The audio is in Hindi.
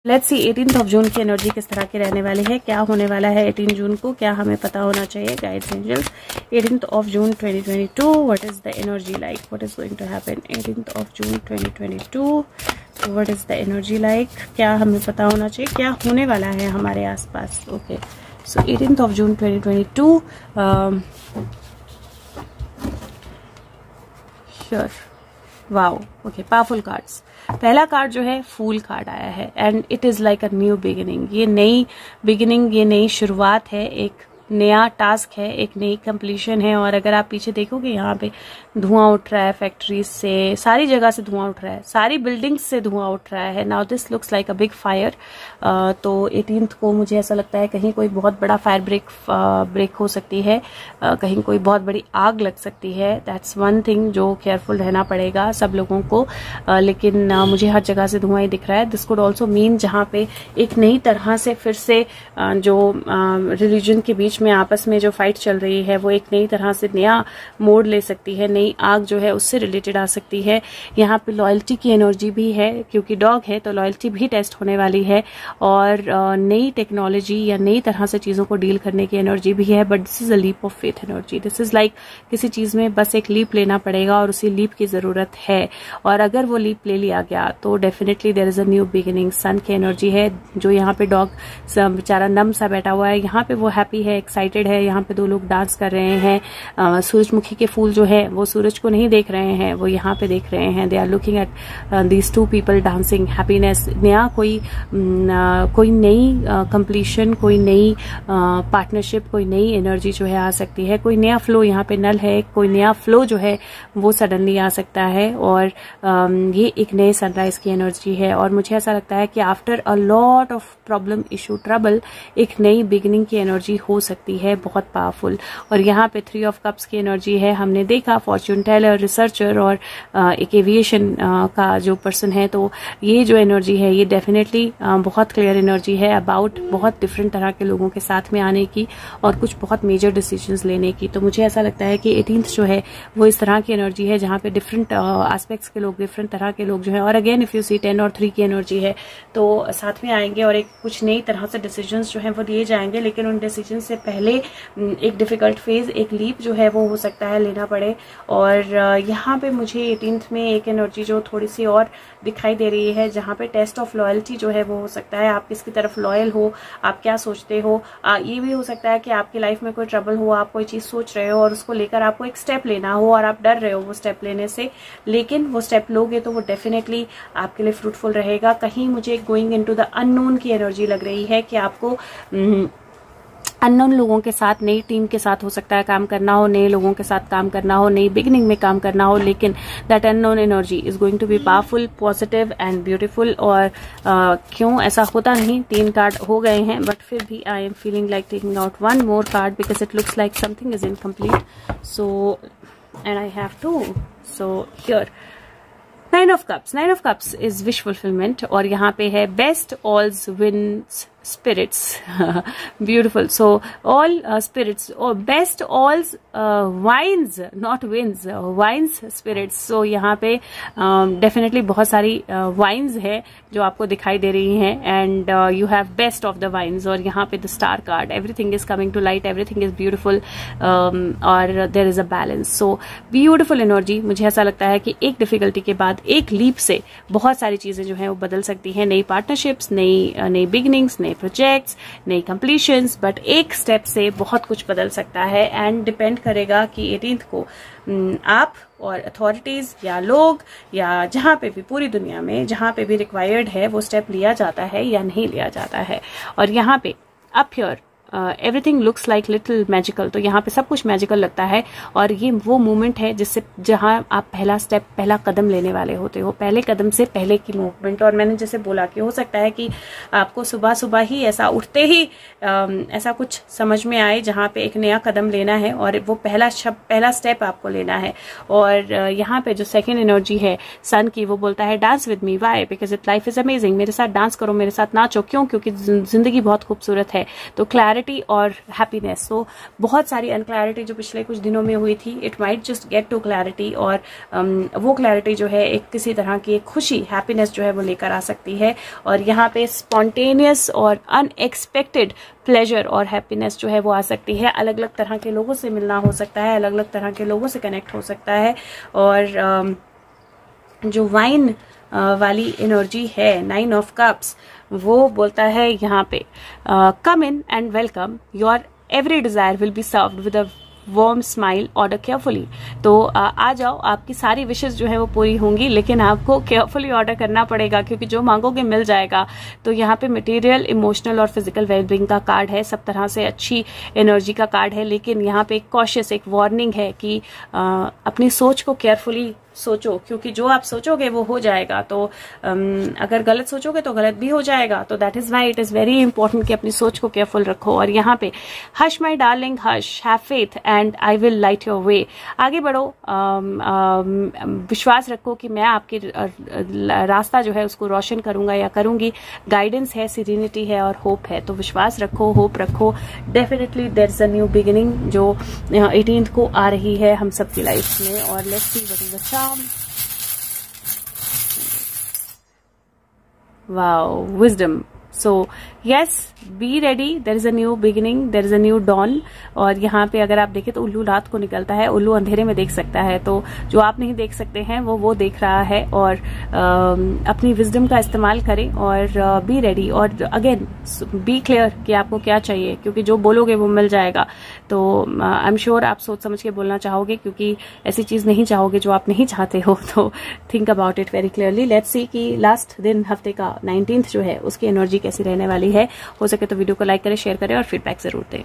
लेट्स सी 18 ऑफ जून की एनर्जी किस तरह की रहने वाली है, क्या होने वाला है 18 जून को, क्या हमें पता होना चाहिए। Guides angels 18 of June 2022, what is the energy like, what is going to happen 18 of June 2022, what is the energy like, क्या हमें पता होना चाहिए, क्या होने वाला है हमारे आसपास। Okay, so 18 of June 2022, sure, wow, okay, powerful cards. पहला कार्ड जो है फूल कार्ड आया है and it is like a new beginning. ये नई बिगिनिंग, ये नई शुरुआत है, एक नया टास्क है, एक नई कंप्लीशन है। और अगर आप पीछे देखोगे यहाँ पे धुआं उठ रहा है, फैक्ट्रीज से, सारी जगह से धुआं उठ रहा है, सारी बिल्डिंग्स से धुआं उठ रहा है। Now this looks like a big fire. तो 18th को मुझे ऐसा लगता है कहीं कोई बहुत बड़ा फायर ब्रेक हो सकती है, कहीं कोई बहुत बड़ी आग लग सकती है। दैट्स वन थिंग जो केयरफुल रहना पड़ेगा सब लोगों को। लेकिन मुझे हर जगह से धुआं ही दिख रहा है। दिस कुड ऑल्सो मीन जहाँ पे एक नई तरह से फिर से जो रिलीजन के बीच में आपस में जो फाइट चल रही है वो एक नई तरह से नया मोड़ ले सकती है, नई आग जो है उससे रिलेटेड आ सकती है। यहाँ पे लॉयल्टी की एनर्जी भी है, क्योंकि डॉग है तो लॉयल्टी भी टेस्ट होने वाली है। और नई टेक्नोलॉजी या नई तरह से चीजों को डील करने की एनर्जी भी है। But this is a leap of faith energy. This is like किसी चीज में बस एक लीप लेना पड़ेगा और उसी लीप की जरूरत है। और अगर वो लीप ले लिया गया तो definitely there is a new beginning. Sun की एनर्जी है, जो यहाँ पे डॉग बेचारा नम सा बैठा हुआ है, यहाँ पे वो हैप्पी है, एक्साइटेड है। यहाँ पे दो लोग डांस कर रहे हैं। सूरजमुखी के फूल जो है वो सूरज को नहीं देख रहे हैं, वो यहाँ पे देख रहे हैं। They are looking at these two people dancing, happiness. नया कोई नई कंप्लीशन, कोई नई पार्टनरशिप, कोई नई एनर्जी जो है आ सकती है। कोई नया फ्लो, यहाँ पे नल है, कोई नया फ्लो जो है वो सडनली आ सकता है। और ये एक नए सनराइज की एनर्जी है। और मुझे ऐसा लगता है कि after a lot of problem, issue, trouble, एक नई बिगिनिंग की एनर्जी हो सकती है, बहुत पावरफुल। और यहाँ पे 3 ऑफ कप्स की एनर्जी है। हमने देखा फॉर्च्यून टेलर, रिसर्चर और एक एविएशन का जो पर्सन है, तो ये जो एनर्जी है ये डेफिनेटली बहुत क्लियर एनर्जी है अबाउट बहुत डिफरेंट तरह के लोगों के साथ में आने की और कुछ बहुत मेजर डिसीजंस लेने की। तो मुझे ऐसा लगता है कि 18th जो है वो इस तरह की एनर्जी है जहाँ पे डिफरेंट एस्पेक्ट्स के लोग, डिफरेंट तरह के लोग जो है। और अगेन इफ यू सी 10 और 3 की एनर्जी है तो साथ में आएंगे और एक कुछ नई तरह से डिसीजंस जो है वो लिए जाएंगे। लेकिन उन डिसीजन से पहले एक डिफिकल्ट फेज, एक लीप जो है वो हो सकता है लेना पड़े। और यहाँ पे मुझे 18th में एक एनर्जी जो थोड़ी सी और दिखाई दे रही है, जहाँ पे टेस्ट ऑफ लॉयल्टी जो है वो हो सकता है। आप किसकी तरफ लॉयल हो, आप क्या सोचते हो। ये भी हो सकता है कि आपकी लाइफ में कोई ट्रबल हो, आप कोई चीज सोच रहे हो और उसको लेकर आपको एक स्टेप लेना हो और आप डर रहे हो वो स्टेप लेने से, लेकिन वो स्टेप लोगे तो वो डेफिनेटली आपके लिए फ्रूटफुल रहेगा। कहीं मुझे गोइंग इनटू द अननोन की एनर्जी लग रही है कि आपको अननोन लोगों के साथ, नई टीम के साथ हो सकता है काम करना हो, नए लोगों के साथ काम करना हो, नई बिगिनिंग में काम करना हो। लेकिन that unknown energy is going to be powerful, positive and beautiful. और क्यों ऐसा होता नहीं, 3 कार्ड हो गए हैं, बट फिर भी I am feeling like taking out 1 more card because it looks like something is incomplete. So and I have to, so here 9 of Cups. 9 of Cups is wish fulfillment. और यहाँ पे है best alls wins spirits. Beautiful. So all spirits, or best alls wines, not wins, wines spirits. So यहाँ पे definitely बहुत सारी wines है जो आपको दिखाई दे रही हैं, and you have best of the wines. और यहाँ पे the star card, everything is coming to light, everything is beautiful, और there is a balance. So beautiful energy. मुझे ऐसा लगता है कि एक डिफिकल्टी के बाद, एक लीप से बहुत सारी चीजें जो है वो बदल सकती हैं। नई पार्टनरशिप्स, नई बिगिनिंग्स, नए प्रोजेक्ट्स, नई कंप्लीशंस, बट एक स्टेप से बहुत कुछ बदल सकता है। एंड डिपेंड करेगा कि 18th को आप और अथॉरिटीज या लोग या जहां पे भी पूरी दुनिया में जहां पे भी रिक्वायर्ड है वो स्टेप लिया जाता है या नहीं लिया जाता है। और यहाँ पे up here everything looks like little magical. तो यहाँ पे सब कुछ मैजिकल लगता है। और ये वो मोमेंट है जिससे जहाँ आप पहला स्टेप, पहला कदम लेने वाले होते हो, पहले कदम से पहले की मूवमेंट। और मैंने जैसे बोला कि हो सकता है कि आपको सुबह सुबह ही ऐसा उठते ही ऐसा कुछ समझ में आए जहाँ पे एक नया कदम लेना है और वो पहला स्टेप आपको लेना है। और यहाँ पे जो सेकेंड एनर्जी है सन की, वो बोलता है dance with me, why, because it life is amazing. मेरे साथ डांस करो, मेरे साथ नाचो। क्यों? क्योंकि जिंदगी बहुत खूबसूरत है। तो क्लैरिटी क्लैरिटी और हैप्पीनेस। तो बहुत सारी अनक्लैरिटी जो पिछले कुछ दिनों में हुई थी, it might just get to clarity, और वो क्लैरिटी जो है एक किसी तरह की एक खुशी, हैप्पीनेस जो है वो लेकर आ सकती है। और यहाँ पे स्पॉन्टेनियस और अनएक्सपेक्टेड प्लेजर और हैप्पीनेस जो है वो आ सकती है। अलग अलग तरह के लोगों से मिलना हो सकता है, अलग अलग तरह के लोगों से कनेक्ट हो सकता है। और जो वाइन वाली एनर्जी है, 9 ऑफ कप्स, वो बोलता है यहाँ पे come in and welcome, your every desire will be served with a warm smile, order carefully. तो आ जाओ, आपकी सारी विशेष जो है वो पूरी होंगी, लेकिन आपको केयरफुली ऑर्डर करना पड़ेगा, क्योंकि जो मांगोगे मिल जाएगा। तो यहाँ पे मटेरियल, इमोशनल और फिजिकल वेलबींग का कार्ड है, सब तरह से अच्छी एनर्जी का कार्ड है। लेकिन यहाँ पे एक कॉशियस, एक वार्निंग है कि अपनी सोच को केयरफुली सोचो, क्योंकि जो आप सोचोगे वो हो जाएगा। तो अगर गलत सोचोगे तो गलत भी हो जाएगा। तो that is why it is very important कि अपनी सोच को केयरफुल रखो। और यहाँ पे hush my darling hush, have faith and I will light your way. आगे बढ़ो, विश्वास रखो कि मैं आपके रास्ता जो है उसको रोशन करूंगा या करूंगी। गाइडेंस है, सीरीनिटी है और होप है। तो विश्वास रखो, होप रखो। Definitely there is a new beginning जो 18th को आ रही है हम सबकी लाइफ में। और let's see what is the charm. Wow, wisdom. So yes, be ready, there is a new beginning, there is a new dawn। और यहाँ पे अगर आप देखें तो उल्लू रात को निकलता है, उल्लू अंधेरे में देख सकता है। तो जो आप नहीं देख सकते हैं वो देख रहा है। और अपनी विजडम का इस्तेमाल करें और बी रेडी। और अगेन बी क्लियर कि आपको क्या चाहिए, क्योंकि जो बोलोगे वो मिल जाएगा। तो आई एम श्योर आप सोच समझ के बोलना चाहोगे, क्योंकि ऐसी चीज नहीं चाहोगे जो आप नहीं चाहते हो। तो think about it very clearly. Let's see कि लास्ट दिन हफ्ते का 19th जो है उसकी एनर्जी कैसी रहने वाली है। हो सके तो वीडियो को लाइक करें, शेयर करें और फीडबैक जरूर दें।